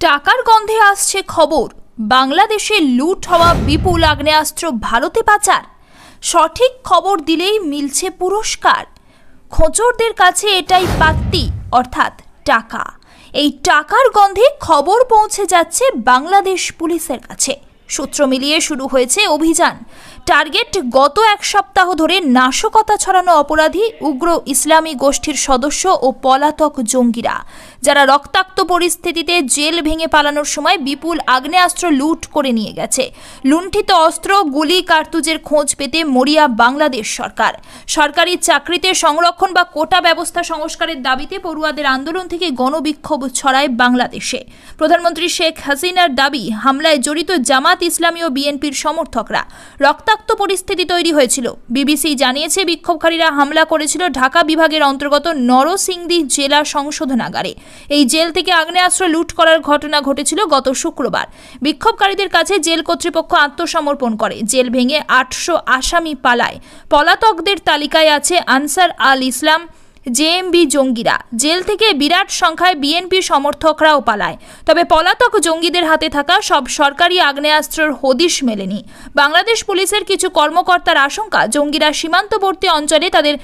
টাকার গন্ধে আসছে খবর, বাংলাদেশে লুট হওয়া বিপুল আগ্নেয়াস্ত্র ভারতে পাচার। সঠিক খবর দিলেই মিলছে পুরস্কার। খোঁচরদের কাছে এটাই পাত্তি, অর্থাৎ টাকা। এই টাকার গন্ধে খবর পৌঁছে যাচ্ছে বাংলাদেশ পুলিশের কাছে। সূত্র মিলিয়ে শুরু হয়েছে অভিযান। টার্গেট গত এক সপ্তাহ ধরে নাশকতা ছড়ানো অপরাধী, উগ্র ইসলামী গোষ্ঠীর সদস্য ও পলাতক জঙ্গিরা, যারা রক্তাক্ত পরিস্থিতিতে জেল ভেঙে পালানোর সময় বিপুল আগ্নেয়াস্ত্র লুট করে নিয়ে গেছে। লুণ্ঠিত অস্ত্র, গুলি, কার্তুজের খোঁজ পেতে মরিয়া বাংলাদেশ সরকার। সরকারি চাকরিতে সংরক্ষণ বা কোটা ব্যবস্থা সংস্কারের দাবিতে পড়ুয়াদের আন্দোলন থেকে গণবিক্ষোভ ছড়ায় বাংলাদেশে। প্রধানমন্ত্রী শেখ হাসিনার দাবি, হামলায় জড়িত জামাত ইসলামী ও বিএনপির সমর্থকরা। রক্তাক্ত পরিস্থিতি তৈরি হয়েছিল। বিবিসি জানিয়েছে, বিক্ষোভকারীরা হামলা করেছিল ঢাকা বিভাগের অন্তর্গত নরসিংদী জেলা সংশোধনাগারে। এই জেল থেকে আগ্নেয়াস্ত্র লুট করার ঘটনা ঘটেছিল গত শুক্রবার। বিক্ষোভকারীদের কাছে জেল কর্তৃপক্ষ আত্মসমর্পণ করে। জেল ভেঙে 800 আসামি পালায়। পলাতকদের তালিকায় আছে আনসার আল ইসলাম, জেএমবি জঙ্গিরা। জেল থেকে বিরাট সংখ্যায় বিএনপি সমর্থকরাও পালায়। তবে পলাতক জঙ্গিদের হাতে থাকা সব সরকারি আগ্নেয়াস্ত্রের হদিশ মেলেনি। বাংলাদেশ পুলিশের কিছু কর্মকর্তার আশঙ্কা, জঙ্গিরা সীমান্তবর্তী অঞ্চলে তাদের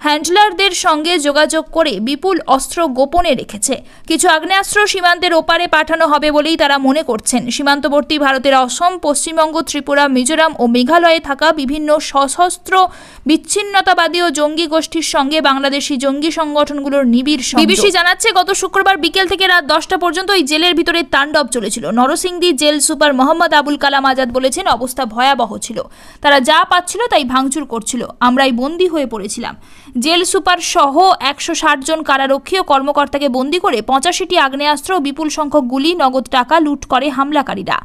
হ্যান্ডলারদের সঙ্গে যোগাযোগ করে বিপুল অস্ত্র গোপনে রেখেছে। কিছু আগ্নেয়াস্ত্র সীমান্তের ওপারে পাঠানো হবে বলেই তারা মনে করছেন। সীমান্তবর্তী ভারতের অসম, পশ্চিমবঙ্গ, ত্রিপুরা, মিজোরাম ও মেঘালয়ে থাকা বিভিন্ন সশস্ত্র বিচ্ছিন্নতাবাদী ও জঙ্গি গোষ্ঠীর সঙ্গে বাংলাদেশি জঙ্গি সংগঠনগুলোর নিবিড় সংযোগ। বিবিসি জানাচ্ছে, গত শুক্রবার বিকেল থেকে রাত 10টা পর্যন্ত এই জেলের ভিতরে তাণ্ডব চলেছিল। নরসিংদী জেল সুপার মোহাম্মদ আবুল কালাম আজাদ বলেছেন, অবস্থা ভয়াবহ ছিল। তারা যা পাচ্ছিল তাই ভাঙচুর করছিল। আমরাই বন্দী হয়ে পড়েছিলাম। জেল সুপার সহ 160 জন কারারক্ষী ও কর্মকর্তাকে বন্দী করে 85টি আগ্নেয়াস্ত্র ও বিপুল সংখ্যক গুলি, নগদ টাকা লুট করে হামলাকারীরা।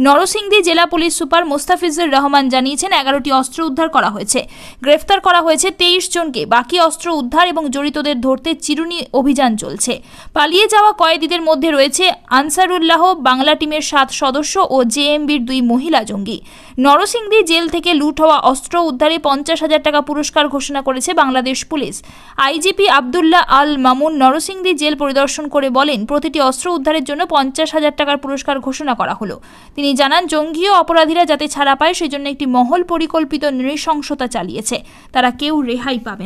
নরসিংদী জেলা পুলিশ সুপার মোস্তাফিজুর রহমান জানিয়েছেন, 11টি অস্ত্র উদ্ধার করা হয়েছে। গ্রেফতার করা হয়েছে 23 জনকে। বাকি অস্ত্র উদ্ধার এবং জড়িতদের ধরতে চিরুনি অভিযান চলছে। পালিয়ে যাওয়া কয়েদিদের মধ্যে রয়েছে আনসারুল্লাহ, বাংলা টিমের 7 সদস্য ও জেএমবির 2 মহিলা জঙ্গি। নরসিংদী জেল থেকে লুট হওয়া অস্ত্র উদ্ধারে 50,000 টাকা পুরস্কার ঘোষণা করেছে Bangladesh police. IGP Abdullah Al Mamun Narsingdi jail পরিদর্শন করে বলেন, প্রতিটি অস্ত্র উদ্ধারের জন্য 50,000 টাকার পুরস্কার ঘোষণা করা হলো। তিনি জানান, জঙ্গি ও অপরাধীরা যাতে ছাড়া পায় সেজন্য একটি মহল পরিকল্পিত নৃশংসতা চালিয়েছে। তারা কেউ রেহাই পাবে না।